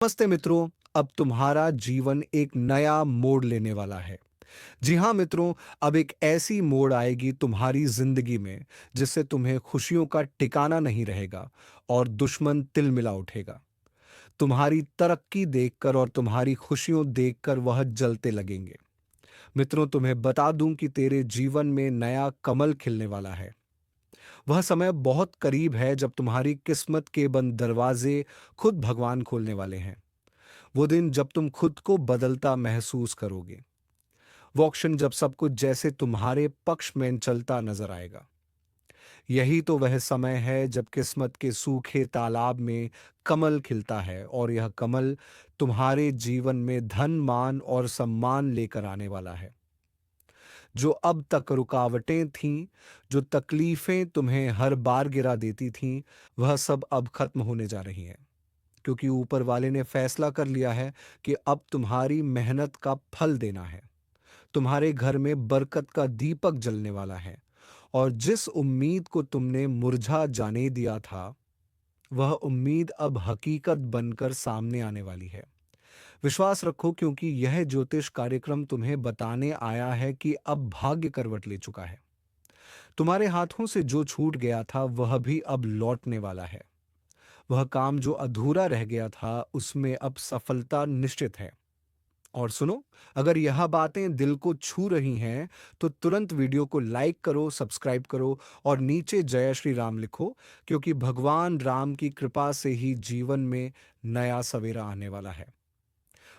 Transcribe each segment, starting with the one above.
नमस्ते मित्रों। अब तुम्हारा जीवन एक नया मोड़ लेने वाला है। जी हाँ मित्रों, अब एक ऐसी मोड़ आएगी तुम्हारी जिंदगी में जिससे तुम्हें खुशियों का ठिकाना नहीं रहेगा और दुश्मन तिलमिला उठेगा। तुम्हारी तरक्की देखकर और तुम्हारी खुशियों देखकर वह जलते लगेंगे। मित्रों, तुम्हें बता दूं कि तेरे जीवन में नया कमल खिलने वाला है। वह समय बहुत करीब है जब तुम्हारी किस्मत के बंद दरवाजे खुद भगवान खोलने वाले हैं। वो दिन जब तुम खुद को बदलता महसूस करोगे। वो क्षण जब सब कुछ जैसे तुम्हारे पक्ष में चलता नजर आएगा। यही तो वह समय है जब किस्मत के सूखे तालाब में कमल खिलता है और यह कमल तुम्हारे जीवन में धन, मान और सम्मान लेकर आने वाला है। जो अब तक रुकावटें थीं, जो तकलीफें तुम्हें हर बार गिरा देती थीं, वह सब अब खत्म होने जा रही हैं। क्योंकि ऊपर वाले ने फैसला कर लिया है कि अब तुम्हारी मेहनत का फल देना है। तुम्हारे घर में बरकत का दीपक जलने वाला है और जिस उम्मीद को तुमने मुरझा जाने दिया था, वह उम्मीद अब हकीकत बनकर सामने आने वाली है। विश्वास रखो, क्योंकि यह ज्योतिष कार्यक्रम तुम्हें बताने आया है कि अब भाग्य करवट ले चुका है। तुम्हारे हाथों से जो छूट गया था वह भी अब लौटने वाला है। वह काम जो अधूरा रह गया था उसमें अब सफलता निश्चित है। और सुनो, अगर यह बातें दिल को छू रही हैं तो तुरंत वीडियो को लाइक करो, सब्सक्राइब करो और नीचे जय श्री राम लिखो, क्योंकि भगवान राम की कृपा से ही जीवन में नया सवेरा आने वाला है।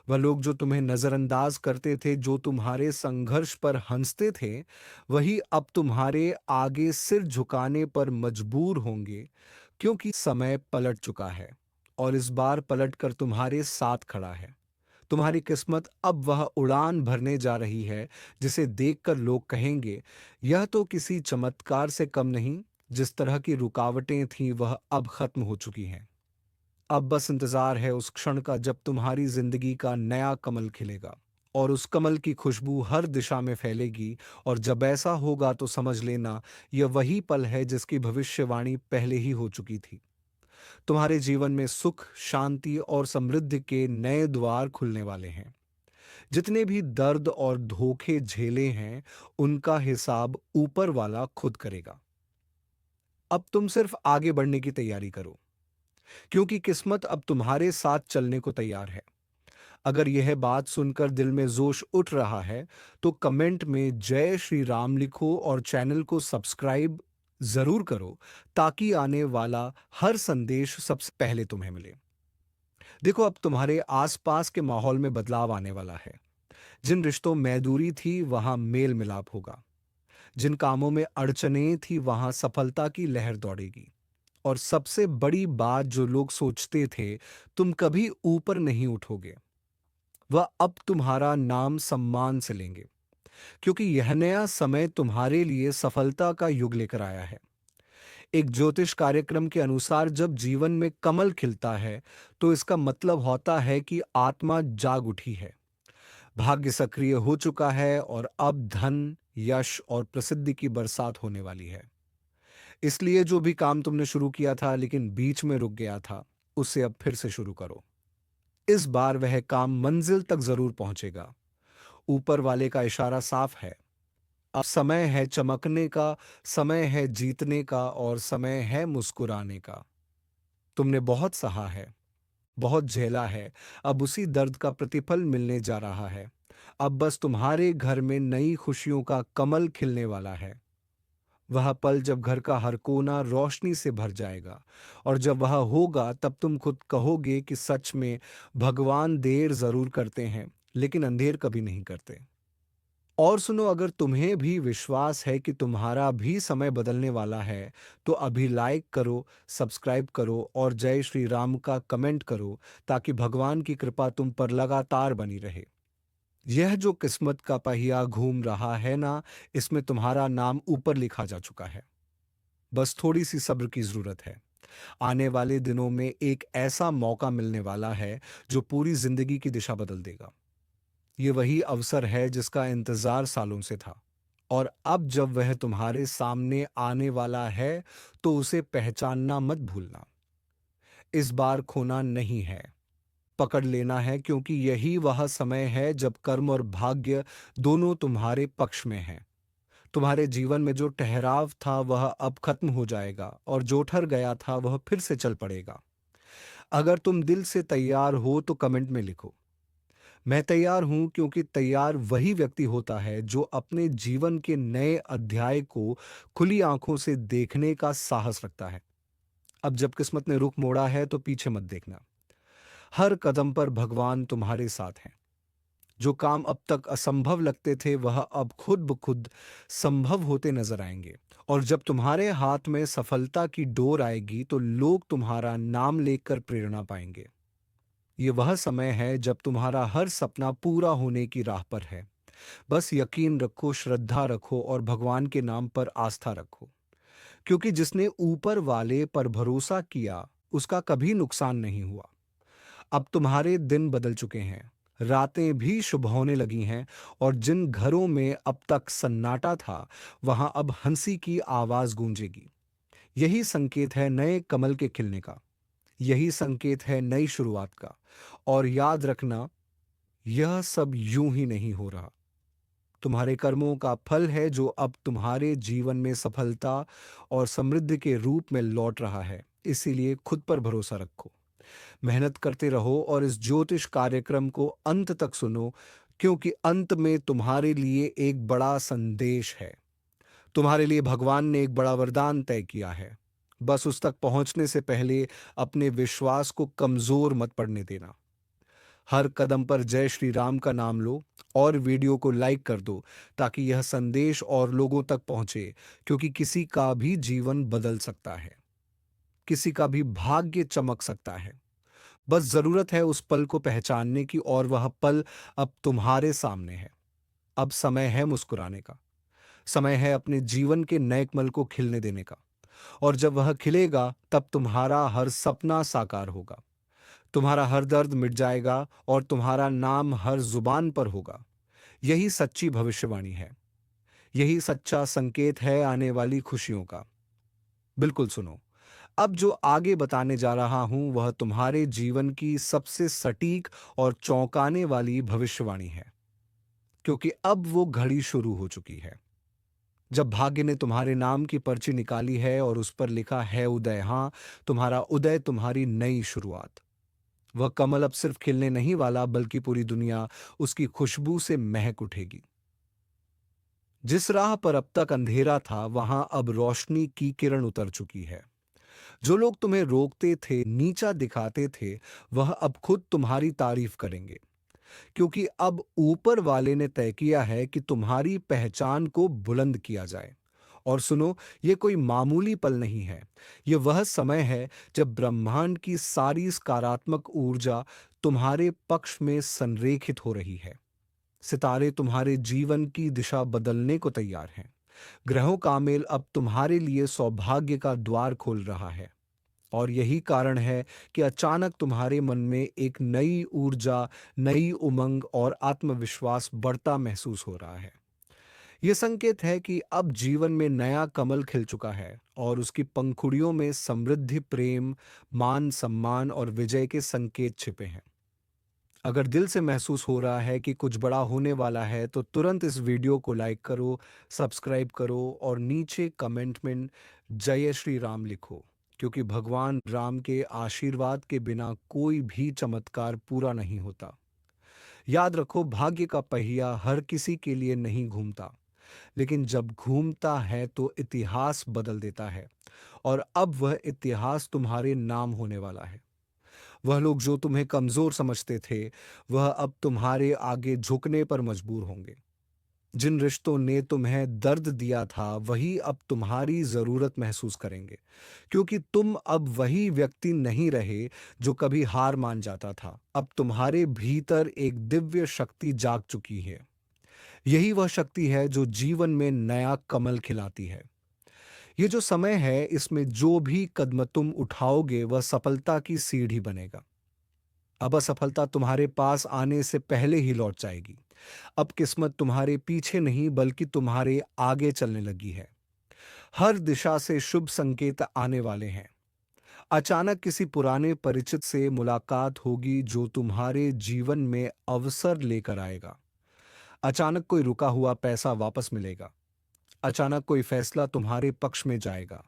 वह लोग जो तुम्हें नजरअंदाज करते थे, जो तुम्हारे संघर्ष पर हंसते थे, वही अब तुम्हारे आगे सिर झुकाने पर मजबूर होंगे, क्योंकि समय पलट चुका है और इस बार पलट कर तुम्हारे साथ खड़ा है। तुम्हारी किस्मत अब वह उड़ान भरने जा रही है जिसे देखकर लोग कहेंगे, यह तो किसी चमत्कार से कम नहीं। जिस तरह की रुकावटें थीं वह अब खत्म हो चुकी हैं। अब बस इंतजार है उस क्षण का जब तुम्हारी जिंदगी का नया कमल खिलेगा और उस कमल की खुशबू हर दिशा में फैलेगी। और जब ऐसा होगा तो समझ लेना, यह वही पल है जिसकी भविष्यवाणी पहले ही हो चुकी थी। तुम्हारे जीवन में सुख, शांति और समृद्धि के नए द्वार खुलने वाले हैं। जितने भी दर्द और धोखे झेले हैं, उनका हिसाब ऊपर वाला खुद करेगा। अब तुम सिर्फ आगे बढ़ने की तैयारी करो, क्योंकि किस्मत अब तुम्हारे साथ चलने को तैयार है। अगर यह बात सुनकर दिल में जोश उठ रहा है, तो कमेंट में जय श्री राम लिखो और चैनल को सब्सक्राइब जरूर करो, ताकि आने वाला हर संदेश सबसे पहले तुम्हें मिले। देखो, अब तुम्हारे आसपास के माहौल में बदलाव आने वाला है। जिन रिश्तों में दूरी थी वहां मेल मिलाप होगा। जिन कामों में अड़चनें थी वहां सफलता की लहर दौड़ेगी। और सबसे बड़ी बात, जो लोग सोचते थे तुम कभी ऊपर नहीं उठोगे, वह अब तुम्हारा नाम सम्मान से लेंगे, क्योंकि यह नया समय तुम्हारे लिए सफलता का युग लेकर आया है। एक ज्योतिष कार्यक्रम के अनुसार जब जीवन में कमल खिलता है, तो इसका मतलब होता है कि आत्मा जाग उठी है, भाग्य सक्रिय हो चुका है और अब धन, यश और प्रसिद्धि की बरसात होने वाली है। इसलिए जो भी काम तुमने शुरू किया था लेकिन बीच में रुक गया था, उसे अब फिर से शुरू करो। इस बार वह काम मंजिल तक जरूर पहुंचेगा। ऊपर वाले का इशारा साफ है। अब समय है चमकने का, समय है जीतने का और समय है मुस्कुराने का। तुमने बहुत सहा है, बहुत झेला है। अब उसी दर्द का प्रतिफल मिलने जा रहा है। अब बस तुम्हारे घर में नई खुशियों का कमल खिलने वाला है। वह पल जब घर का हर कोना रोशनी से भर जाएगा, और जब वह होगा तब तुम खुद कहोगे कि सच में भगवान देर जरूर करते हैं, लेकिन अंधेर कभी नहीं करते। और सुनो, अगर तुम्हें भी विश्वास है कि तुम्हारा भी समय बदलने वाला है, तो अभी लाइक करो, सब्सक्राइब करो और जय श्री राम का कमेंट करो, ताकि भगवान की कृपा तुम पर लगातार बनी रहे। यह जो किस्मत का पहिया घूम रहा है ना, इसमें तुम्हारा नाम ऊपर लिखा जा चुका है। बस थोड़ी सी सब्र की जरूरत है। आने वाले दिनों में एक ऐसा मौका मिलने वाला है जो पूरी जिंदगी की दिशा बदल देगा। ये वही अवसर है जिसका इंतजार सालों से था, और अब जब वह तुम्हारे सामने आने वाला है, तो उसे पहचानना मत भूलना। इस बार खोना नहीं है, पकड़ लेना है, क्योंकि यही वह समय है जब कर्म और भाग्य दोनों तुम्हारे पक्ष में हैं। तुम्हारे जीवन में जो ठहराव था वह अब खत्म हो जाएगा, और जो ठहर गया था वह फिर से चल पड़ेगा। अगर तुम दिल से तैयार हो तो कमेंट में लिखो, मैं तैयार हूं, क्योंकि तैयार वही व्यक्ति होता है जो अपने जीवन के नए अध्याय को खुली आंखों से देखने का साहस रखता है। अब जब किस्मत ने रुख मोड़ा है तो पीछे मत देखना। हर कदम पर भगवान तुम्हारे साथ हैं। जो काम अब तक असंभव लगते थे वह अब खुद ब खुद संभव होते नजर आएंगे। और जब तुम्हारे हाथ में सफलता की डोर आएगी तो लोग तुम्हारा नाम लेकर प्रेरणा पाएंगे। ये वह समय है जब तुम्हारा हर सपना पूरा होने की राह पर है। बस यकीन रखो, श्रद्धा रखो और भगवान के नाम पर आस्था रखो, क्योंकि जिसने ऊपर वाले पर भरोसा किया उसका कभी नुकसान नहीं हुआ। अब तुम्हारे दिन बदल चुके हैं, रातें भी शुभ होने लगी हैं, और जिन घरों में अब तक सन्नाटा था वहां अब हंसी की आवाज गूंजेगी। यही संकेत है नए कमल के खिलने का। यही संकेत है नई शुरुआत का। और याद रखना, यह सब यूं ही नहीं हो रहा। तुम्हारे कर्मों का फल है जो अब तुम्हारे जीवन में सफलता और समृद्धि के रूप में लौट रहा है। इसीलिए खुद पर भरोसा रखो, मेहनत करते रहो और इस ज्योतिष कार्यक्रम को अंत तक सुनो, क्योंकि अंत में तुम्हारे लिए एक बड़ा संदेश है। तुम्हारे लिए भगवान ने एक बड़ा वरदान तय किया है। बस उस तक पहुंचने से पहले अपने विश्वास को कमजोर मत पड़ने देना। हर कदम पर जय श्री राम का नाम लो और वीडियो को लाइक कर दो, ताकि यह संदेश और लोगों तक पहुंचे, क्योंकि किसी का भी जीवन बदल सकता है, किसी का भी भाग्य चमक सकता है। बस जरूरत है उस पल को पहचानने की, और वह पल अब तुम्हारे सामने है। अब समय है मुस्कुराने का। समय है अपने जीवन के नए कमल को खिलने देने का। और जब वह खिलेगा तब तुम्हारा हर सपना साकार होगा, तुम्हारा हर दर्द मिट जाएगा और तुम्हारा नाम हर जुबान पर होगा। यही सच्ची भविष्यवाणी है। यही सच्चा संकेत है आने वाली खुशियों का। बिल्कुल सुनो, अब जो आगे बताने जा रहा हूं वह तुम्हारे जीवन की सबसे सटीक और चौंकाने वाली भविष्यवाणी है, क्योंकि अब वो घड़ी शुरू हो चुकी है जब भाग्य ने तुम्हारे नाम की पर्ची निकाली है और उस पर लिखा है उदय। हां, तुम्हारा उदय, तुम्हारी नई शुरुआत। वह कमल अब सिर्फ खिलने नहीं वाला, बल्कि पूरी दुनिया उसकी खुशबू से महक उठेगी। जिस राह पर अब तक अंधेरा था वहां अब रोशनी की किरण उतर चुकी है। जो लोग तुम्हें रोकते थे, नीचा दिखाते थे, वह अब खुद तुम्हारी तारीफ करेंगे, क्योंकि अब ऊपर वाले ने तय किया है कि तुम्हारी पहचान को बुलंद किया जाए। और सुनो, ये कोई मामूली पल नहीं है। ये वह समय है जब ब्रह्मांड की सारी सकारात्मक ऊर्जा तुम्हारे पक्ष में संरेखित हो रही है। सितारे तुम्हारे जीवन की दिशा बदलने को तैयार हैं। ग्रहों का मेल अब तुम्हारे लिए सौभाग्य का द्वार खोल रहा है। और यही कारण है कि अचानक तुम्हारे मन में एक नई ऊर्जा, नई उमंग और आत्मविश्वास बढ़ता महसूस हो रहा है। यह संकेत है कि अब जीवन में नया कमल खिल चुका है, और उसकी पंखुड़ियों में समृद्धि, प्रेम, मान, सम्मान और विजय के संकेत छिपे हैं। अगर दिल से महसूस हो रहा है कि कुछ बड़ा होने वाला है तो तुरंत इस वीडियो को लाइक करो, सब्सक्राइब करो और नीचे कमेंट में जय श्री राम लिखो, क्योंकि भगवान राम के आशीर्वाद के बिना कोई भी चमत्कार पूरा नहीं होता। याद रखो, भाग्य का पहिया हर किसी के लिए नहीं घूमता, लेकिन जब घूमता है तो इतिहास बदल देता है। और अब वह इतिहास तुम्हारे नाम होने वाला है। वह लोग जो तुम्हें कमजोर समझते थे, वह अब तुम्हारे आगे झुकने पर मजबूर होंगे। जिन रिश्तों ने तुम्हें दर्द दिया था वही अब तुम्हारी जरूरत महसूस करेंगे, क्योंकि तुम अब वही व्यक्ति नहीं रहे जो कभी हार मान जाता था। अब तुम्हारे भीतर एक दिव्य शक्ति जाग चुकी है। यही वह शक्ति है जो जीवन में नया कमल खिलाती है। ये जो समय है, इसमें जो भी कदम तुम उठाओगे वह सफलता की सीढ़ी बनेगा। अब असफलता तुम्हारे पास आने से पहले ही लौट जाएगी। अब किस्मत तुम्हारे पीछे नहीं बल्कि तुम्हारे आगे चलने लगी है। हर दिशा से शुभ संकेत आने वाले हैं। अचानक किसी पुराने परिचित से मुलाकात होगी जो तुम्हारे जीवन में अवसर लेकर आएगा। अचानक कोई रुका हुआ पैसा वापस मिलेगा। अचानक कोई फैसला तुम्हारे पक्ष में जाएगा।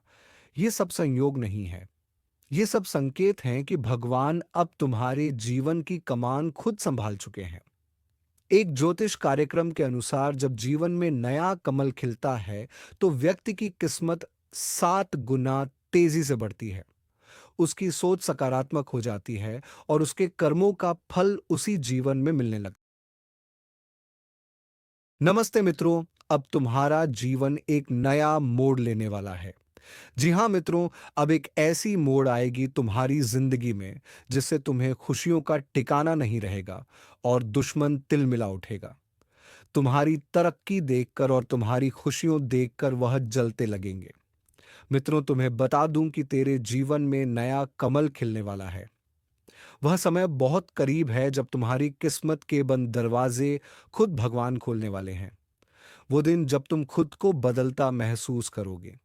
ये सब संयोग नहीं है। ये सब संकेत हैं कि भगवान अब तुम्हारे जीवन की कमान खुद संभाल चुके हैं। एक ज्योतिष कार्यक्रम के अनुसार जब जीवन में नया कमल खिलता है तो व्यक्ति की किस्मत 7 गुना तेजी से बढ़ती है। उसकी सोच सकारात्मक हो जाती है और उसके कर्मों का फल उसी जीवन में मिलने लगता है। नमस्ते मित्रों, अब तुम्हारा जीवन एक नया मोड़ लेने वाला है। जी हाँ मित्रों, अब एक ऐसी मोड़ आएगी तुम्हारी जिंदगी में जिससे तुम्हें खुशियों का ठिकाना नहीं रहेगा और दुश्मन तिलमिला उठेगा। तुम्हारी तरक्की देखकर और तुम्हारी खुशियों देखकर वह जलते लगेंगे। मित्रों, तुम्हें बता दूं कि तेरे जीवन में नया कमल खिलने वाला है। वह समय बहुत करीब है जब तुम्हारी किस्मत के बंद दरवाजे खुद भगवान खोलने वाले हैं। वो दिन जब तुम खुद को बदलता महसूस करोगे।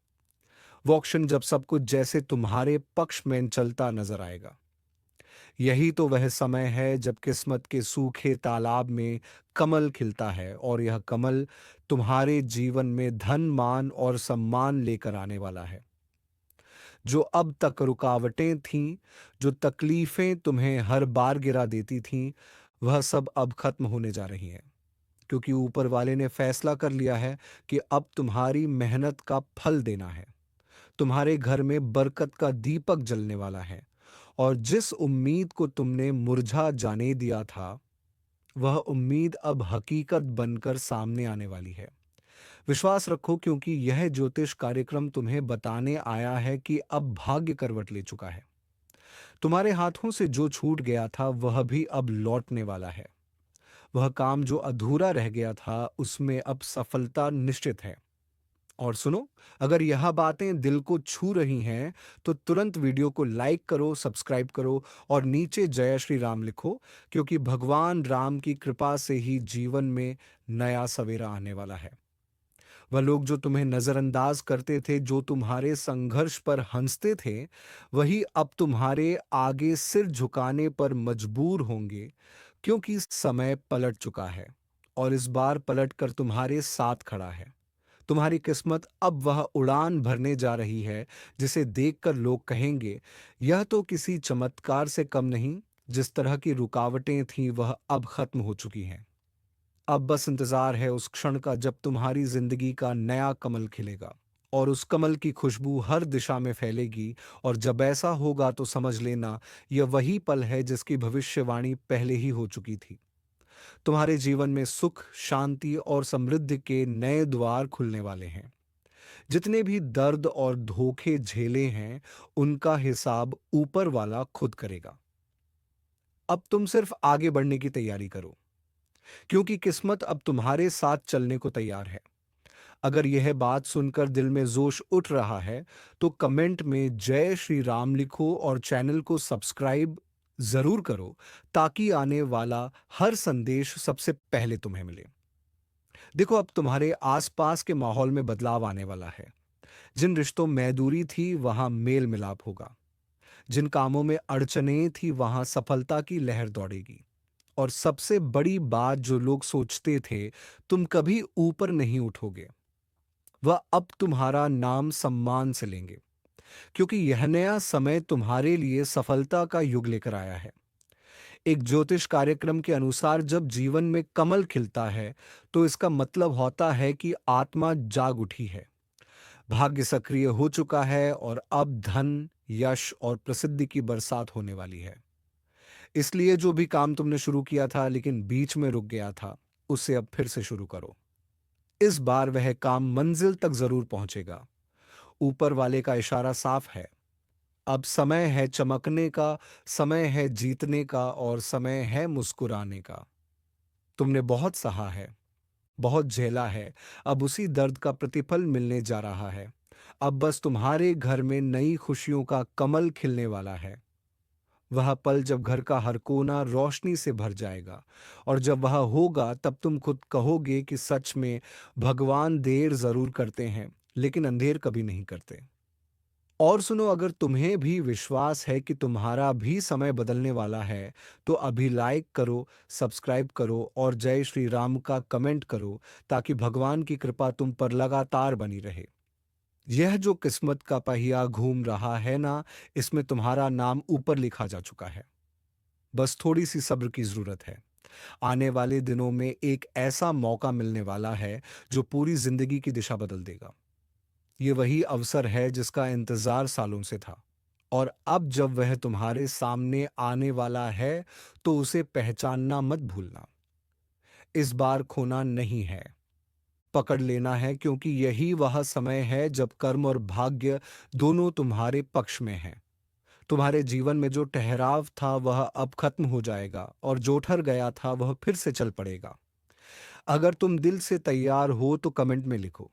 वो क्षण जब सब कुछ जैसे तुम्हारे पक्ष में चलता नजर आएगा। यही तो वह समय है जब किस्मत के सूखे तालाब में कमल खिलता है और यह कमल तुम्हारे जीवन में धन, मान और सम्मान लेकर आने वाला है। जो अब तक रुकावटें थीं, जो तकलीफें तुम्हें हर बार गिरा देती थीं, वह सब अब खत्म होने जा रही हैं। क्योंकि ऊपर वाले ने फैसला कर लिया है कि अब तुम्हारी मेहनत का फल देना है। तुम्हारे घर में बरकत का दीपक जलने वाला है और जिस उम्मीद को तुमने मुरझा जाने दिया था, वह उम्मीद अब हकीकत बनकर सामने आने वाली है। विश्वास रखो, क्योंकि यह ज्योतिष कार्यक्रम तुम्हें बताने आया है कि अब भाग्य करवट ले चुका है। तुम्हारे हाथों से जो छूट गया था वह भी अब लौटने वाला है। वह काम जो अधूरा रह गया था उसमें अब सफलता निश्चित है। और सुनो, अगर यह बातें दिल को छू रही हैं तो तुरंत वीडियो को लाइक करो, सब्सक्राइब करो और नीचे जय श्री राम लिखो, क्योंकि भगवान राम की कृपा से ही जीवन में नया सवेरा आने वाला है। वह लोग जो तुम्हें नजरअंदाज करते थे, जो तुम्हारे संघर्ष पर हंसते थे, वही अब तुम्हारे आगे सिर झुकाने पर मजबूर होंगे, क्योंकि समय पलट चुका है और इस बार पलट कर तुम्हारे साथ खड़ा है। तुम्हारी किस्मत अब वह उड़ान भरने जा रही है जिसे देखकर लोग कहेंगे, यह तो किसी चमत्कार से कम नहीं। जिस तरह की रुकावटें थीं वह अब खत्म हो चुकी हैं। अब बस इंतजार है उस क्षण का जब तुम्हारी जिंदगी का नया कमल खिलेगा और उस कमल की खुशबू हर दिशा में फैलेगी। और जब ऐसा होगा तो समझ लेना, यह वही पल है जिसकी भविष्यवाणी पहले ही हो चुकी थी। तुम्हारे जीवन में सुख, शांति और समृद्धि के नए द्वार खुलने वाले हैं। जितने भी दर्द और धोखे झेले हैं, उनका हिसाब ऊपर वाला खुद करेगा। अब तुम सिर्फ आगे बढ़ने की तैयारी करो, क्योंकि किस्मत अब तुम्हारे साथ चलने को तैयार है। अगर यह बात सुनकर दिल में जोश उठ रहा है तो कमेंट में जय श्री राम लिखो और चैनल को सब्सक्राइब जरूर करो, ताकि आने वाला हर संदेश सबसे पहले तुम्हें मिले। देखो, अब तुम्हारे आसपास के माहौल में बदलाव आने वाला है। जिन रिश्तों में दूरी थी वहां मेल मिलाप होगा। जिन कामों में अड़चनें थी वहां सफलता की लहर दौड़ेगी। और सबसे बड़ी बात, जो लोग सोचते थे तुम कभी ऊपर नहीं उठोगे, वह अब तुम्हारा नाम सम्मान से लेंगे, क्योंकि यह नया समय तुम्हारे लिए सफलता का युग लेकर आया है। एक ज्योतिष कार्यक्रम के अनुसार जब जीवन में कमल खिलता है तो इसका मतलब होता है कि आत्मा जाग उठी है, भाग्य सक्रिय हो चुका है और अब धन, यश और प्रसिद्धि की बरसात होने वाली है। इसलिए जो भी काम तुमने शुरू किया था लेकिन बीच में रुक गया था, उसे अब फिर से शुरू करो। इस बार वह काम मंजिल तक जरूर पहुंचेगा। ऊपर वाले का इशारा साफ है। अब समय है चमकने का, समय है जीतने का और समय है मुस्कुराने का। तुमने बहुत सहा है, बहुत झेला है। अब उसी दर्द का प्रतिफल मिलने जा रहा है। अब बस तुम्हारे घर में नई खुशियों का कमल खिलने वाला है। वह पल जब घर का हर कोना रोशनी से भर जाएगा और जब वह होगा तब तुम खुद कहोगे कि सच में भगवान देर जरूर करते हैं लेकिन अंधेर कभी नहीं करते। और सुनो, अगर तुम्हें भी विश्वास है कि तुम्हारा भी समय बदलने वाला है, तो अभी लाइक करो, सब्सक्राइब करो और जय श्री राम का कमेंट करो, ताकि भगवान की कृपा तुम पर लगातार बनी रहे। यह जो किस्मत का पहिया घूम रहा है ना, इसमें तुम्हारा नाम ऊपर लिखा जा चुका है। बस थोड़ी सी सब्र की जरूरत है। आने वाले दिनों में एक ऐसा मौका मिलने वाला है जो पूरी जिंदगी की दिशा बदल देगा। ये वही अवसर है जिसका इंतजार सालों से था, और अब जब वह तुम्हारे सामने आने वाला है, तो उसे पहचानना मत भूलना। इस बार खोना नहीं है, पकड़ लेना है, क्योंकि यही वह समय है जब कर्म और भाग्य दोनों तुम्हारे पक्ष में हैं। तुम्हारे जीवन में जो ठहराव था वह अब खत्म हो जाएगा, और जो ठहर गया था वह फिर से चल पड़ेगा। अगर तुम दिल से तैयार हो तो कमेंट में लिखो,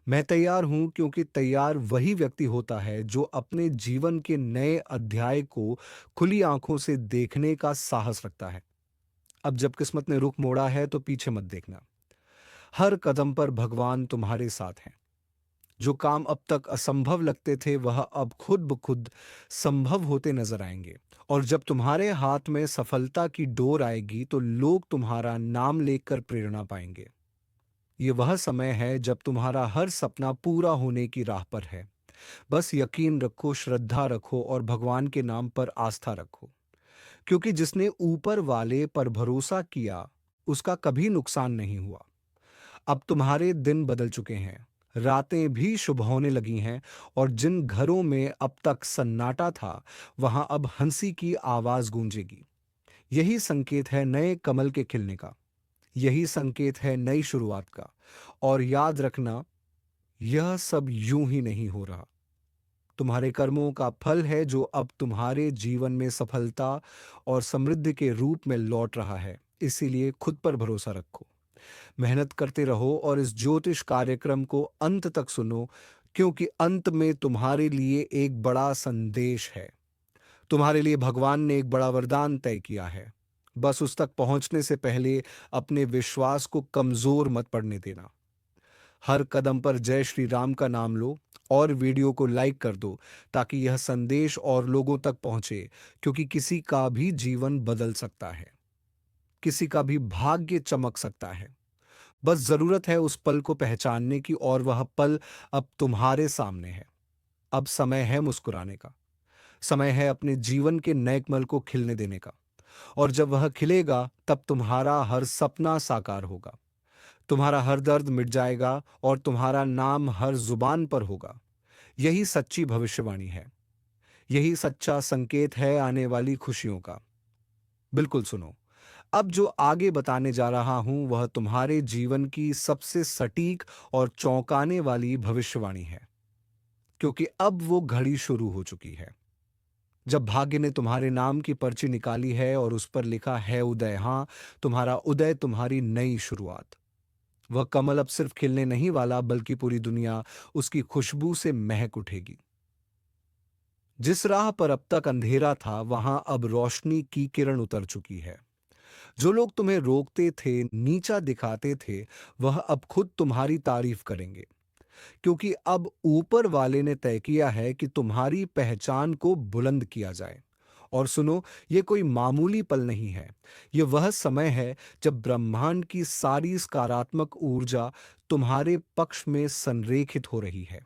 मैं तैयार हूं, क्योंकि तैयार वही व्यक्ति होता है जो अपने जीवन के नए अध्याय को खुली आंखों से देखने का साहस रखता है। अब जब किस्मत ने रुख मोड़ा है तो पीछे मत देखना। हर कदम पर भगवान तुम्हारे साथ हैं। जो काम अब तक असंभव लगते थे वह अब खुद ब खुद संभव होते नजर आएंगे। और जब तुम्हारे हाथ में सफलता की डोर आएगी तो लोग तुम्हारा नाम लेकर प्रेरणा पाएंगे। ये वह समय है जब तुम्हारा हर सपना पूरा होने की राह पर है। बस यकीन रखो, श्रद्धा रखो और भगवान के नाम पर आस्था रखो, क्योंकि जिसने ऊपर वाले पर भरोसा किया उसका कभी नुकसान नहीं हुआ। अब तुम्हारे दिन बदल चुके हैं, रातें भी शुभ होने लगी हैं, और जिन घरों में अब तक सन्नाटा था वहां अब हंसी की आवाज गूंजेगी। यही संकेत है नए कमल के खिलने का। यही संकेत है नई शुरुआत का। और याद रखना, यह सब यूं ही नहीं हो रहा। तुम्हारे कर्मों का फल है जो अब तुम्हारे जीवन में सफलता और समृद्धि के रूप में लौट रहा है। इसीलिए खुद पर भरोसा रखो, मेहनत करते रहो और इस ज्योतिष कार्यक्रम को अंत तक सुनो, क्योंकि अंत में तुम्हारे लिए एक बड़ा संदेश है। तुम्हारे लिए भगवान ने एक बड़ा वरदान तय किया है। बस उस तक पहुंचने से पहले अपने विश्वास को कमजोर मत पड़ने देना। हर कदम पर जय श्री राम का नाम लो और वीडियो को लाइक कर दो, ताकि यह संदेश और लोगों तक पहुंचे, क्योंकि किसी का भी जीवन बदल सकता है, किसी का भी भाग्य चमक सकता है। बस जरूरत है उस पल को पहचानने की, और वह पल अब तुम्हारे सामने है। अब समय है मुस्कुराने का, समय है अपने जीवन के नए कमल को खिलने देने का। और जब वह खिलेगा तब तुम्हारा हर सपना साकार होगा, तुम्हारा हर दर्द मिट जाएगा और तुम्हारा नाम हर जुबान पर होगा। यही सच्ची भविष्यवाणी है, यही सच्चा संकेत है आने वाली खुशियों का। बिल्कुल सुनो, अब जो आगे बताने जा रहा हूं वह तुम्हारे जीवन की सबसे सटीक और चौंकाने वाली भविष्यवाणी है, क्योंकि अब वो घड़ी शुरू हो चुकी है जब भाग्य ने तुम्हारे नाम की पर्ची निकाली है और उस पर लिखा है उदय। हाँ, तुम्हारा उदय, तुम्हारी नई शुरुआत। वह कमल अब सिर्फ खिलने नहीं वाला, बल्कि पूरी दुनिया उसकी खुशबू से महक उठेगी। जिस राह पर अब तक अंधेरा था वहां अब रोशनी की किरण उतर चुकी है। जो लोग तुम्हें रोकते थे, नीचा दिखाते थे, वह अब खुद तुम्हारी तारीफ करेंगे, क्योंकि अब ऊपर वाले ने तय किया है कि तुम्हारी पहचान को बुलंद किया जाए। और सुनो, ये कोई मामूली पल नहीं है। ये वह समय है जब ब्रह्मांड की सारी सकारात्मक ऊर्जा तुम्हारे पक्ष में संरेखित हो रही है।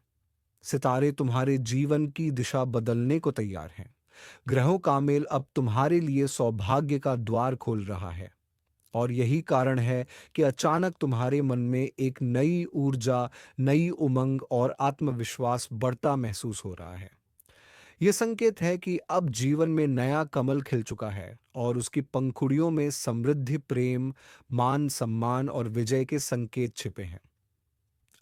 सितारे तुम्हारे जीवन की दिशा बदलने को तैयार हैं। ग्रहों का मेल अब तुम्हारे लिए सौभाग्य का द्वार खोल रहा है। और यही कारण है कि अचानक तुम्हारे मन में एक नई ऊर्जा, नई उमंग और आत्मविश्वास बढ़ता महसूस हो रहा है। यह संकेत है कि अब जीवन में नया कमल खिल चुका है, और उसकी पंखुड़ियों में समृद्धि, प्रेम, मान सम्मान और विजय के संकेत छिपे हैं।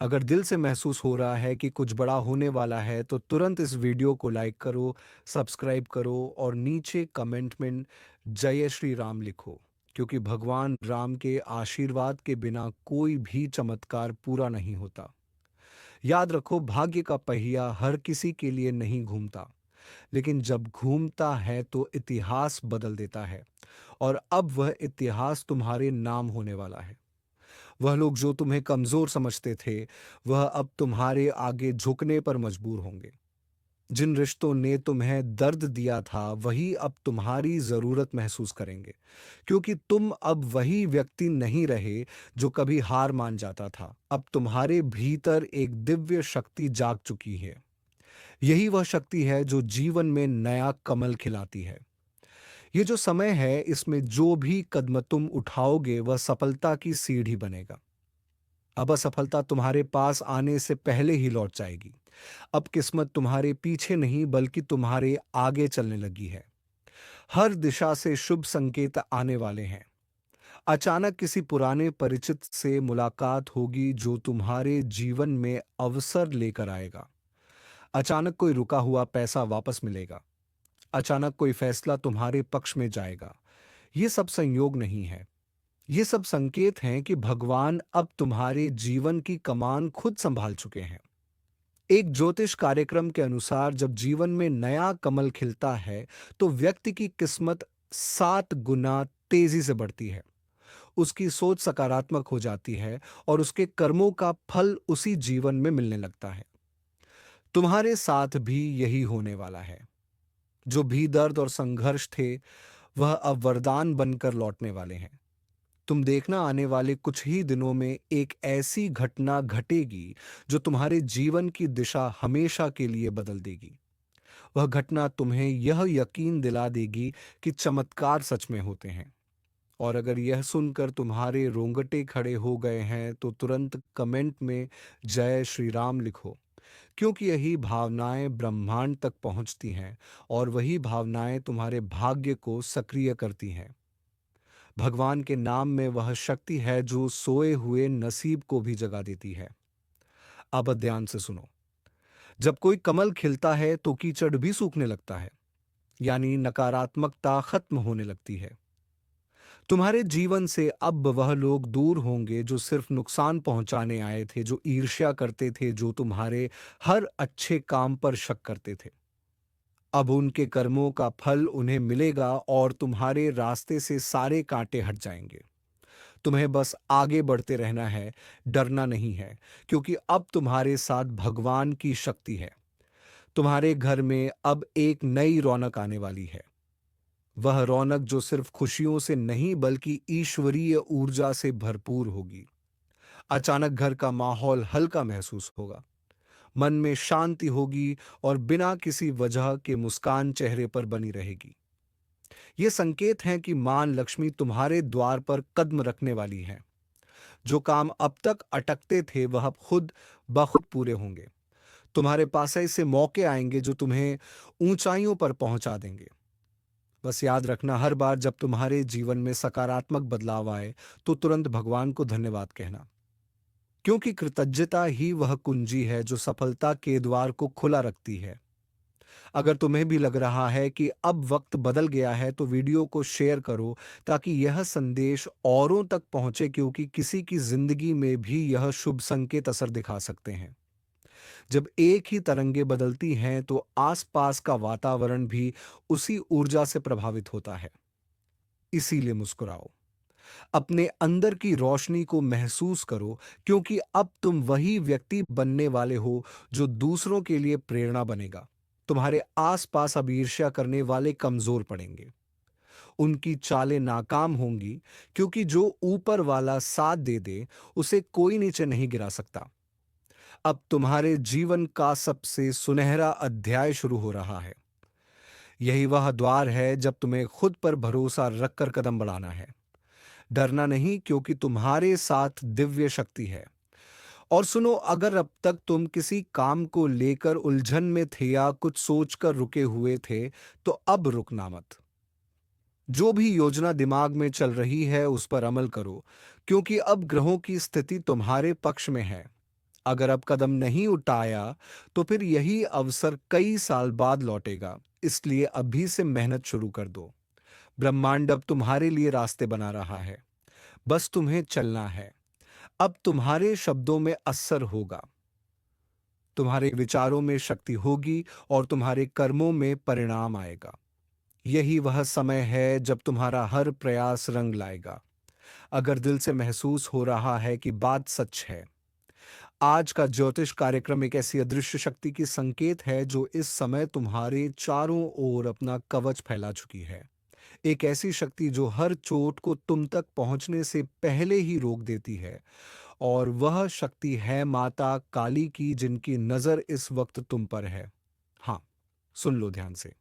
अगर दिल से महसूस हो रहा है कि कुछ बड़ा होने वाला है तो तुरंत इस वीडियो को लाइक करो, सब्सक्राइब करो और नीचे कमेंट में जय श्री राम लिखो, क्योंकि भगवान राम के आशीर्वाद के बिना कोई भी चमत्कार पूरा नहीं होता। याद रखो, भाग्य का पहिया हर किसी के लिए नहीं घूमता, लेकिन जब घूमता है तो इतिहास बदल देता है। और अब वह इतिहास तुम्हारे नाम होने वाला है। वह लोग जो तुम्हें कमजोर समझते थे, वह अब तुम्हारे आगे झुकने पर मजबूर होंगे। जिन रिश्तों ने तुम्हें दर्द दिया था वही अब तुम्हारी जरूरत महसूस करेंगे, क्योंकि तुम अब वही व्यक्ति नहीं रहे जो कभी हार मान जाता था। अब तुम्हारे भीतर एक दिव्य शक्ति जाग चुकी है। यही वह शक्ति है जो जीवन में नया कमल खिलाती है। ये जो समय है, इसमें जो भी कदम तुम उठाओगे वह सफलता की सीढ़ी बनेगा। अब असफलता तुम्हारे पास आने से पहले ही लौट जाएगी। अब किस्मत तुम्हारे पीछे नहीं बल्कि तुम्हारे आगे चलने लगी है। हर दिशा से शुभ संकेत आने वाले हैं। अचानक किसी पुराने परिचित से मुलाकात होगी जो तुम्हारे जीवन में अवसर लेकर आएगा। अचानक कोई रुका हुआ पैसा वापस मिलेगा। अचानक कोई फैसला तुम्हारे पक्ष में जाएगा। ये सब संयोग नहीं है। ये सब संकेत हैं कि भगवान अब तुम्हारे जीवन की कमान खुद संभाल चुके हैं। एक ज्योतिष कार्यक्रम के अनुसार जब जीवन में नया कमल खिलता है तो व्यक्ति की किस्मत 7 गुना तेजी से बढ़ती है। उसकी सोच सकारात्मक हो जाती है और उसके कर्मों का फल उसी जीवन में मिलने लगता है। तुम्हारे साथ भी यही होने वाला है। जो भी दर्द और संघर्ष थे वह अब वरदान बनकर लौटने वाले हैं। तुम देखना आने वाले कुछ ही दिनों में एक ऐसी घटना घटेगी जो तुम्हारे जीवन की दिशा हमेशा के लिए बदल देगी। वह घटना तुम्हें यह यकीन दिला देगी कि चमत्कार सच में होते हैं। और अगर यह सुनकर तुम्हारे रोंगटे खड़े हो गए हैं तो तुरंत कमेंट में जय श्री राम लिखो, क्योंकि यही भावनाएं ब्रह्मांड तक पहुंचती हैं और वही भावनाएं तुम्हारे भाग्य को सक्रिय करती हैं। भगवान के नाम में वह शक्ति है जो सोए हुए नसीब को भी जगा देती है। अब ध्यान से सुनो। जब कोई कमल खिलता है तो कीचड़ भी सूखने लगता है, यानी नकारात्मकता खत्म होने लगती है। तुम्हारे जीवन से अब वह लोग दूर होंगे जो सिर्फ नुकसान पहुंचाने आए थे, जो ईर्ष्या करते थे, जो तुम्हारे हर अच्छे काम पर शक करते थे। अब उनके कर्मों का फल उन्हें मिलेगा और तुम्हारे रास्ते से सारे कांटे हट जाएंगे। तुम्हें बस आगे बढ़ते रहना है, डरना नहीं है, क्योंकि अब तुम्हारे साथ भगवान की शक्ति है। तुम्हारे घर में अब एक नई रौनक आने वाली है। वह रौनक जो सिर्फ खुशियों से नहीं बल्कि ईश्वरीय ऊर्जा से भरपूर होगी। अचानक घर का माहौल हल्का महसूस होगा। मन में शांति होगी और बिना किसी वजह के मुस्कान चेहरे पर बनी रहेगी। ये संकेत हैं कि मां लक्ष्मी तुम्हारे द्वार पर कदम रखने वाली है। जो काम अब तक अटकते थे वह अब खुद ब खुद पूरे होंगे। तुम्हारे पास ऐसे मौके आएंगे जो तुम्हें ऊंचाइयों पर पहुंचा देंगे। बस याद रखना, हर बार जब तुम्हारे जीवन में सकारात्मक बदलाव आए तो तुरंत भगवान को धन्यवाद कहना, क्योंकि कृतज्ञता ही वह कुंजी है जो सफलता के द्वार को खुला रखती है। अगर तुम्हें भी लग रहा है कि अब वक्त बदल गया है तो वीडियो को शेयर करो ताकि यह संदेश औरों तक पहुंचे, क्योंकि किसी की जिंदगी में भी यह शुभ संकेत असर दिखा सकते हैं। जब एक ही तरंगे बदलती हैं तो आसपास का वातावरण भी उसी ऊर्जा से प्रभावित होता है। इसीलिए मुस्कुराओ, अपने अंदर की रोशनी को महसूस करो, क्योंकि अब तुम वही व्यक्ति बनने वाले हो जो दूसरों के लिए प्रेरणा बनेगा। तुम्हारे आसपास अब ईर्ष्या करने वाले कमजोर पड़ेंगे। उनकी चालें नाकाम होंगी, क्योंकि जो ऊपर वाला साथ दे दे उसे कोई नीचे नहीं गिरा सकता। अब तुम्हारे जीवन का सबसे सुनहरा अध्याय शुरू हो रहा है। यही वह द्वार है जब तुम्हें खुद पर भरोसा रखकर कदम बढ़ाना है। डरना नहीं, क्योंकि तुम्हारे साथ दिव्य शक्ति है। और सुनो, अगर अब तक तुम किसी काम को लेकर उलझन में थे या कुछ सोचकर रुके हुए थे तो अब रुकना मत। जो भी योजना दिमाग में चल रही है उस पर अमल करो, क्योंकि अब ग्रहों की स्थिति तुम्हारे पक्ष में है। अगर अब कदम नहीं उठाया तो फिर यही अवसर कई साल बाद लौटेगा। इसलिए अभी से मेहनत शुरू कर दो। ब्रह्मांड अब तुम्हारे लिए रास्ते बना रहा है। बस तुम्हें चलना है। अब तुम्हारे शब्दों में असर होगा, तुम्हारे विचारों में शक्ति होगी और तुम्हारे कर्मों में परिणाम आएगा। यही वह समय है जब तुम्हारा हर प्रयास रंग लाएगा। अगर दिल से महसूस हो रहा है कि बात सच है, आज का ज्योतिष कार्यक्रम एक ऐसी अदृश्य शक्ति की संकेत है जो इस समय तुम्हारे चारों ओर अपना कवच फैला चुकी है। एक ऐसी शक्ति जो हर चोट को तुम तक पहुंचने से पहले ही रोक देती है। और वह शक्ति है माता काली की, जिनकी नजर इस वक्त तुम पर है। हाँ, सुन लो ध्यान से।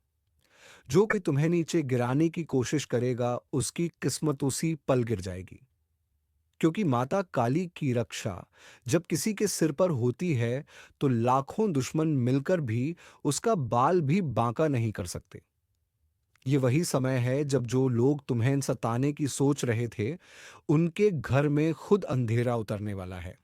जो कोई तुम्हें नीचे गिराने की कोशिश करेगा, उसकी किस्मत उसी पल गिर जाएगी। क्योंकि माता काली की रक्षा जब किसी के सिर पर होती है, तो लाखों दुश्मन मिलकर भी उसका बाल भी बांका नहीं कर सकते। ये वही समय है जब जो लोग तुम्हें सताने की सोच रहे थे, उनके घर में खुद अंधेरा उतरने वाला है।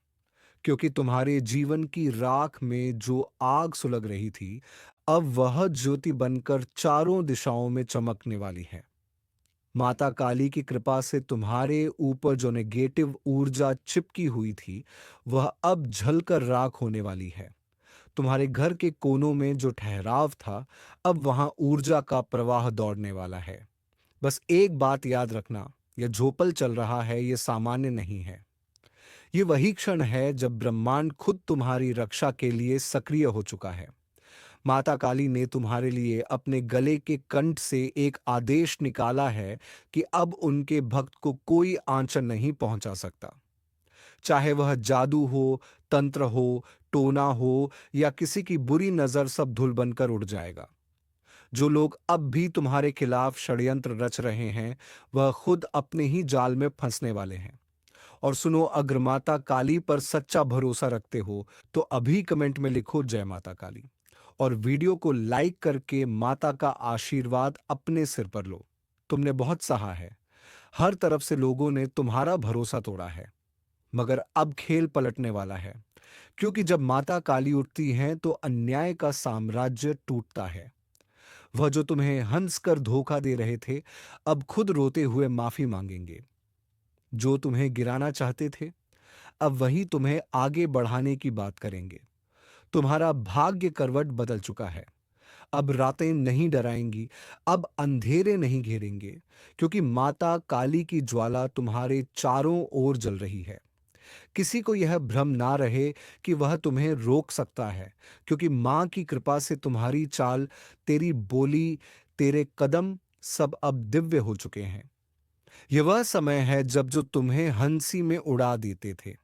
क्योंकि तुम्हारे जीवन की राख में जो आग सुलग रही थी, अब वह ज्योति बनकर चारों दिशाओं में चमकने वाली है। माता काली की कृपा से तुम्हारे ऊपर जो नेगेटिव ऊर्जा चिपकी हुई थी, वह अब जलकर राख होने वाली है। तुम्हारे घर के कोनों में जो ठहराव था, अब वहां ऊर्जा का प्रवाह दौड़ने वाला है। बस एक बात याद रखना, यह झोपल चल रहा है, यह सामान्य नहीं है। ये वही क्षण है जब ब्रह्मांड खुद तुम्हारी रक्षा के लिए सक्रिय हो चुका है। माता काली ने तुम्हारे लिए अपने गले के कंठ से एक आदेश निकाला है कि अब उनके भक्त को कोई आंचल नहीं पहुंचा सकता। चाहे वह जादू हो, तंत्र हो, टोना हो या किसी की बुरी नजर, सब धूल बनकर उड़ जाएगा। जो लोग अब भी तुम्हारे खिलाफ षड्यंत्र रच रहे हैं, वह खुद अपने ही जाल में फंसने वाले हैं। और सुनो, अगर माता काली पर सच्चा भरोसा रखते हो, तो अभी कमेंट में लिखो जय माता काली। और वीडियो को लाइक करके माता का आशीर्वाद अपने सिर पर लो। तुमने बहुत सहा है। हर तरफ से लोगों ने तुम्हारा भरोसा तोड़ा है। मगर अब खेल पलटने वाला है। क्योंकि जब माता काली उठती हैं, तो अन्याय का साम्राज्य टूटता है। वह जो तुम्हें हंस कर धोखा दे रहे थे, अब खुद रोते हुए माफी मांगेंगे। जो तुम्हें गिराना चाहते थे, अब वही तुम्हें आगे बढ़ाने की बात करेंगे। तुम्हारा भाग्य करवट बदल चुका है। अब रातें नहीं डराएंगी, अब अंधेरे नहीं घेरेंगे। क्योंकि माता काली की ज्वाला तुम्हारे चारों ओर जल रही है। किसी को यह भ्रम ना रहे कि वह तुम्हें रोक सकता है। क्योंकि मां की कृपा से तुम्हारी चाल, तेरी बोली, तेरे कदम सब अब दिव्य हो चुके हैं। यह वह समय है जब जो तुम्हें हंसी में उड़ा देते थे,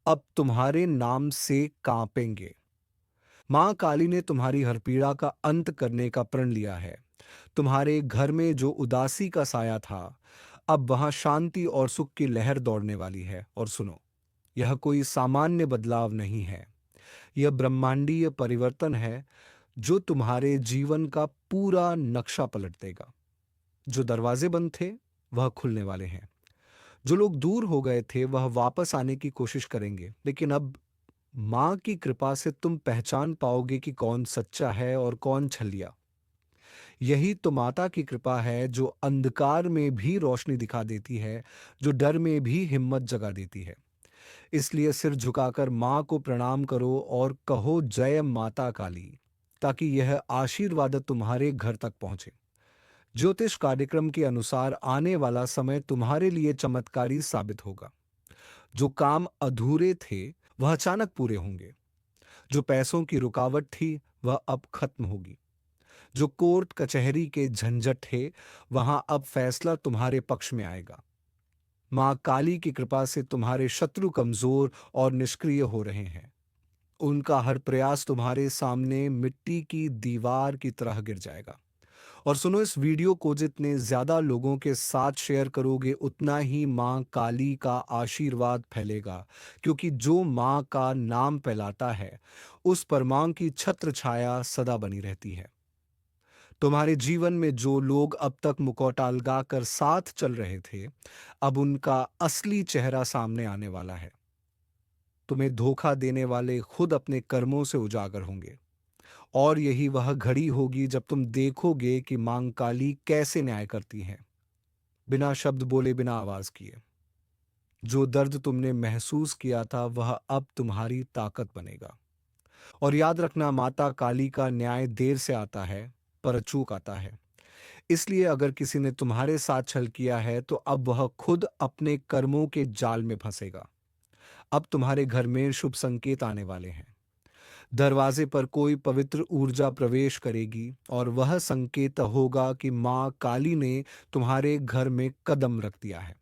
अब तुम्हारे नाम से कांपेंगे। मां काली ने तुम्हारी हर पीड़ा का अंत करने का प्रण लिया है। तुम्हारे घर में जो उदासी का साया था, अब वहां शांति और सुख की लहर दौड़ने वाली है। और सुनो, यह कोई सामान्य बदलाव नहीं है। यह ब्रह्मांडीय परिवर्तन है जो तुम्हारे जीवन का पूरा नक्शा पलट देगा। जो दरवाजे बंद थे, वह खुलने वाले हैं। जो लोग दूर हो गए थे, वह वापस आने की कोशिश करेंगे। लेकिन अब मां की कृपा से तुम पहचान पाओगे कि कौन सच्चा है और कौन छलिया। यही तो माता की कृपा है, जो अंधकार में भी रोशनी दिखा देती है, जो डर में भी हिम्मत जगा देती है। इसलिए सिर झुकाकर मां को प्रणाम करो और कहो जय माता काली, ताकि यह आशीर्वाद तुम्हारे घर तक पहुंचे। ज्योतिष कार्यक्रम के अनुसार आने वाला समय तुम्हारे लिए चमत्कारी साबित होगा। जो काम अधूरे थे, वह अचानक पूरे होंगे। जो पैसों की रुकावट थी, वह अब खत्म होगी। जो कोर्ट कचहरी के झंझट थे, वहां अब फैसला तुम्हारे पक्ष में आएगा। मां काली की कृपा से तुम्हारे शत्रु कमजोर और निष्क्रिय हो रहे हैं। उनका हर प्रयास तुम्हारे सामने मिट्टी की दीवार की तरह गिर जाएगा। और सुनो, इस वीडियो को जितने ज्यादा लोगों के साथ शेयर करोगे, उतना ही मां काली का आशीर्वाद फैलेगा। क्योंकि जो मां का नाम फैलाता है, उस पर मां की छत्र छाया सदा बनी रहती है। तुम्हारे जीवन में जो लोग अब तक मुखौटा लगाकर साथ चल रहे थे, अब उनका असली चेहरा सामने आने वाला है। तुम्हें धोखा देने वाले खुद अपने कर्मों से उजागर होंगे। और यही वह घड़ी होगी जब तुम देखोगे कि मां काली कैसे न्याय करती हैं, बिना शब्द बोले, बिना आवाज किए। जो दर्द तुमने महसूस किया था, वह अब तुम्हारी ताकत बनेगा। और याद रखना, माता काली का न्याय देर से आता है, पर अचूक आता है। इसलिए अगर किसी ने तुम्हारे साथ छल किया है, तो अब वह खुद अपने कर्मों के जाल में फंसेगा। अब तुम्हारे घर में शुभ संकेत आने वाले हैं। दरवाजे पर कोई पवित्र ऊर्जा प्रवेश करेगी और वह संकेत होगा कि माँ काली ने तुम्हारे घर में कदम रख दिया है।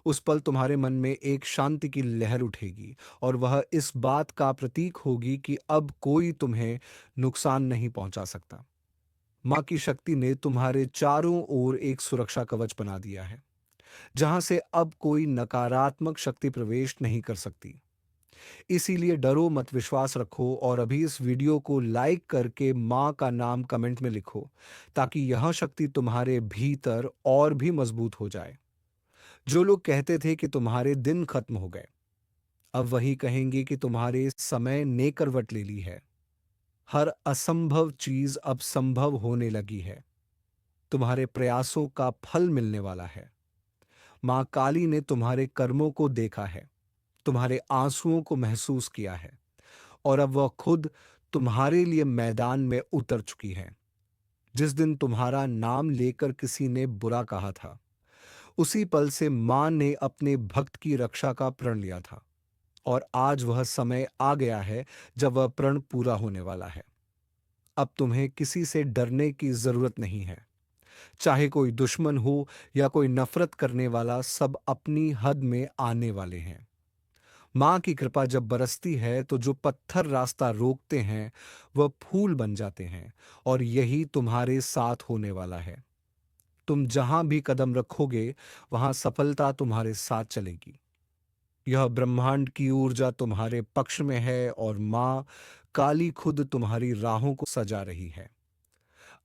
उस पल तुम्हारे मन में एक शांति की लहर उठेगी और वह इस बात का प्रतीक होगी कि अब कोई तुम्हें नुकसान नहीं पहुंचा सकता। माँ की शक्ति ने तुम्हारे चारों ओर एक सुरक्षा कवच बना दिया है, जहां से अब कोई नकारात्मक शक्ति प्रवेश नहीं कर सकती। इसीलिए डरो मत, विश्वास रखो और अभी इस वीडियो को लाइक करके माँ का नाम कमेंट में लिखो, ताकि यह शक्ति तुम्हारे भीतर और भी मजबूत हो जाए। जो लोग कहते थे कि तुम्हारे दिन खत्म हो गए, अब वही कहेंगे कि तुम्हारे समय ने करवट ले ली है। हर असंभव चीज अब संभव होने लगी है। तुम्हारे प्रयासों का फल मिलने वाला है। माँ काली ने तुम्हारे कर्मों को देखा है, तुम्हारे आंसुओं को महसूस किया है और अब वह खुद तुम्हारे लिए मैदान में उतर चुकी है। जिस दिन तुम्हारा नाम लेकर किसी ने बुरा कहा था, उसी पल से मां ने अपने भक्त की रक्षा का प्रण लिया था और आज वह समय आ गया है जब वह प्रण पूरा होने वाला है। अब तुम्हें किसी से डरने की जरूरत नहीं है। चाहे कोई दुश्मन हो या कोई नफरत करने वाला, सब अपनी हद में आने वाले हैं। मां की कृपा जब बरसती है तो जो पत्थर रास्ता रोकते हैं वह फूल बन जाते हैं और यही तुम्हारे साथ होने वाला है। तुम जहां भी कदम रखोगे, वहां सफलता तुम्हारे साथ चलेगी। यह ब्रह्मांड की ऊर्जा तुम्हारे पक्ष में है और मां काली खुद तुम्हारी राहों को सजा रही है।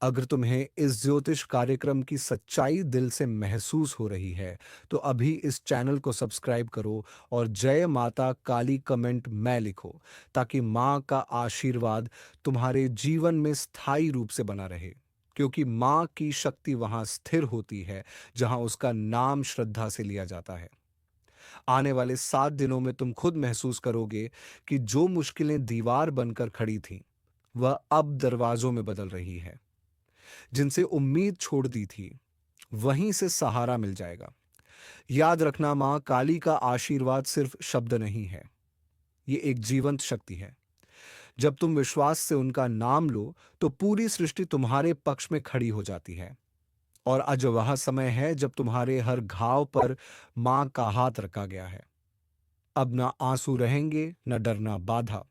अगर तुम्हें इस ज्योतिष कार्यक्रम की सच्चाई दिल से महसूस हो रही है, तो अभी इस चैनल को सब्सक्राइब करो और जय माता काली कमेंट में लिखो, ताकि मां का आशीर्वाद तुम्हारे जीवन में स्थायी रूप से बना रहे। क्योंकि मां की शक्ति वहां स्थिर होती है जहां उसका नाम श्रद्धा से लिया जाता है। आने वाले 7 दिनों में तुम खुद महसूस करोगे कि जो मुश्किलें दीवार बनकर खड़ी थीं, वह अब दरवाजों में बदल रही है। जिनसे उम्मीद छोड़ दी थी, वहीं से सहारा मिल जाएगा। याद रखना, मां काली का आशीर्वाद सिर्फ शब्द नहीं है, ये एक जीवंत शक्ति है। जब तुम विश्वास से उनका नाम लो, तो पूरी सृष्टि तुम्हारे पक्ष में खड़ी हो जाती है। और आज वह समय है जब तुम्हारे हर घाव पर मां का हाथ रखा गया है। अब ना आंसू रहेंगे, न डरना बाधा।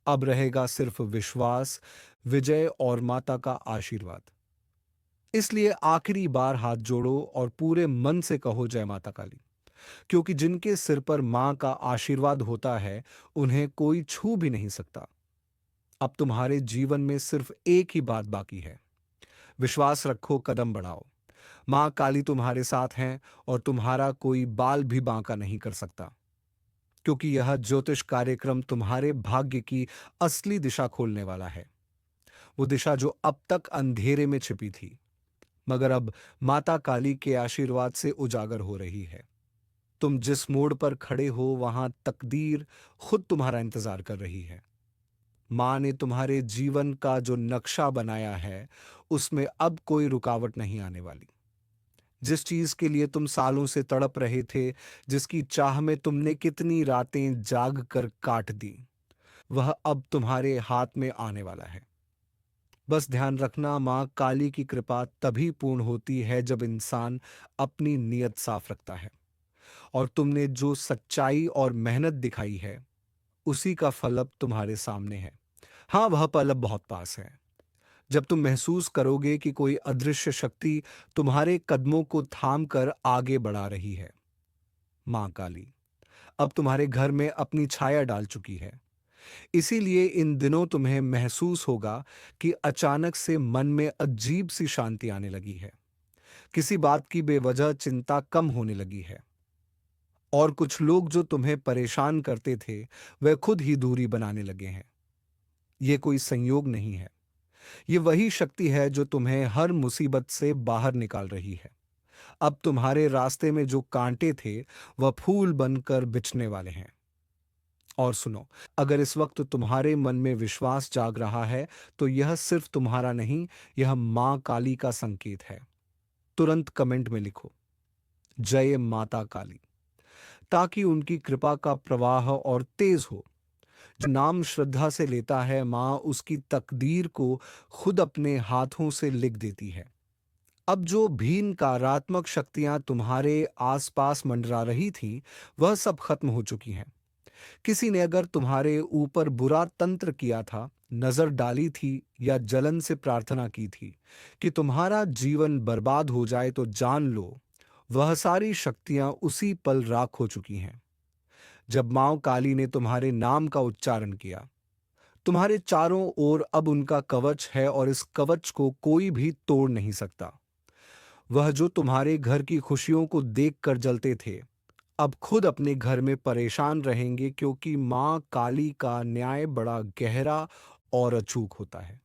अब रहेगा सिर्फ विश्वास, विजय और माता का आशीर्वाद। इसलिए आखिरी बार हाथ जोड़ो और पूरे मन से कहो जय माता काली। क्योंकि जिनके सिर पर मां का आशीर्वाद होता है, उन्हें कोई छू भी नहीं सकता। अब तुम्हारे जीवन में सिर्फ एक ही बात बाकी है, विश्वास रखो, कदम बढ़ाओ। मां काली तुम्हारे साथ हैं और तुम्हारा कोई बाल भी बांका नहीं कर सकता। क्योंकि यह ज्योतिष कार्यक्रम तुम्हारे भाग्य की असली दिशा खोलने वाला है। वो दिशा जो अब तक अंधेरे में छिपी थी, मगर अब माता काली के आशीर्वाद से उजागर हो रही है। तुम जिस मोड़ पर खड़े हो, वहां तकदीर खुद तुम्हारा इंतजार कर रही है। मां ने तुम्हारे जीवन का जो नक्शा बनाया है, उसमें अब कोई रुकावट नहीं आने वाली। जिस चीज के लिए तुम सालों से तड़प रहे थे, जिसकी चाह में तुमने कितनी रातें जाग कर काट दी, वह अब तुम्हारे हाथ में आने वाला है। बस ध्यान रखना, मां काली की कृपा तभी पूर्ण होती है जब इंसान अपनी नीयत साफ रखता है। और तुमने जो सच्चाई और मेहनत दिखाई है, उसी का फल अब तुम्हारे सामने है। हाँ, वह पल अब बहुत पास है, जब तुम महसूस करोगे कि कोई अदृश्य शक्ति तुम्हारे कदमों को थाम कर आगे बढ़ा रही है। मां काली अब तुम्हारे घर में अपनी छाया डाल चुकी है। इसीलिए इन दिनों तुम्हें महसूस होगा कि अचानक से मन में अजीब सी शांति आने लगी है। किसी बात की बेवजह चिंता कम होने लगी है और कुछ लोग जो तुम्हें परेशान करते थे, वे खुद ही दूरी बनाने लगे हैं। ये कोई संयोग नहीं है, ये वही शक्ति है जो तुम्हें हर मुसीबत से बाहर निकाल रही है। अब तुम्हारे रास्ते में जो कांटे थे, वह फूल बनकर बिछने वाले हैं। और सुनो, अगर इस वक्त तुम्हारे मन में विश्वास जाग रहा है, तो यह सिर्फ तुम्हारा नहीं, यह मां काली का संकेत है। तुरंत कमेंट में लिखो जय माता काली, ताकि उनकी कृपा का प्रवाह और तेज हो। जो नाम श्रद्धा से लेता है, माँ उसकी तकदीर को खुद अपने हाथों से लिख देती है। अब जो भी नकारात्मक शक्तियां तुम्हारे आसपास मंडरा रही थीं, वह सब खत्म हो चुकी हैं। किसी ने अगर तुम्हारे ऊपर बुरा तंत्र किया था, नजर डाली थी या जलन से प्रार्थना की थी कि तुम्हारा जीवन बर्बाद हो जाए, तो जान लो वह सारी शक्तियां उसी पल राख हो चुकी हैं। जब मां काली ने तुम्हारे नाम का उच्चारण किया, तुम्हारे चारों ओर अब उनका कवच है और इस कवच को कोई भी तोड़ नहीं सकता। वह जो तुम्हारे घर की खुशियों को देखकर जलते थे, अब खुद अपने घर में परेशान रहेंगे, क्योंकि मां काली का न्याय बड़ा गहरा और अचूक होता है।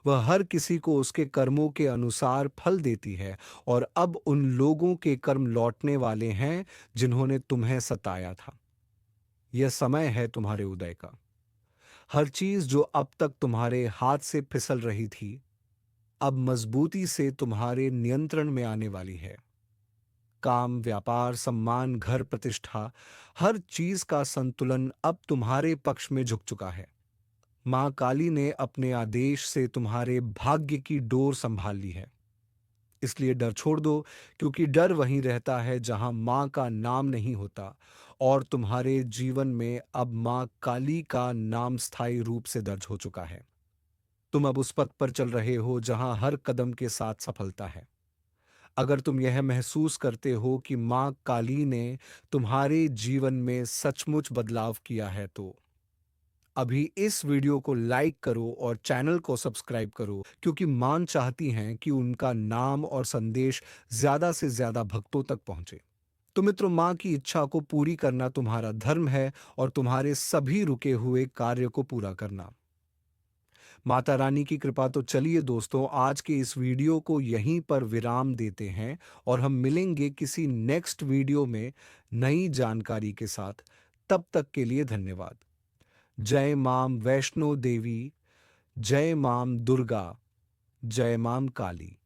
वह हर किसी को उसके कर्मों के अनुसार फल देती है, और अब उन लोगों के कर्म लौटने वाले हैं जिन्होंने तुम्हें सताया था। यह समय है तुम्हारे उदय का। हर चीज जो अब तक तुम्हारे हाथ से फिसल रही थी, अब मजबूती से तुम्हारे नियंत्रण में आने वाली है। काम, व्यापार, सम्मान, घर, प्रतिष्ठा, हर चीज का संतुलन अब तुम्हारे पक्ष में झुक चुका है। मां काली ने अपने आदेश से तुम्हारे भाग्य की डोर संभाल ली है। इसलिए डर छोड़ दो, क्योंकि डर वहीं रहता है जहां मां का नाम नहीं होता, और तुम्हारे जीवन में अब मां काली का नाम स्थायी रूप से दर्ज हो चुका है। तुम अब उस पथ पर चल रहे हो जहां हर कदम के साथ सफलता है। अगर तुम यह महसूस करते हो कि मां काली ने तुम्हारे जीवन में सचमुच बदलाव किया है, तो अभी इस वीडियो को लाइक करो और चैनल को सब्सक्राइब करो, क्योंकि मां चाहती हैं कि उनका नाम और संदेश ज्यादा से ज्यादा भक्तों तक पहुंचे। तो मित्रों, मां की इच्छा को पूरी करना तुम्हारा धर्म है, और तुम्हारे सभी रुके हुए कार्य को पूरा करना माता रानी की कृपा। तो चलिए दोस्तों, आज के इस वीडियो को यहीं पर विराम देते हैं, और हम मिलेंगे किसी नेक्स्ट वीडियो में नई जानकारी के साथ। तब तक के लिए धन्यवाद। जय मां वैष्णो देवी, जय मां दुर्गा, जय मां काली।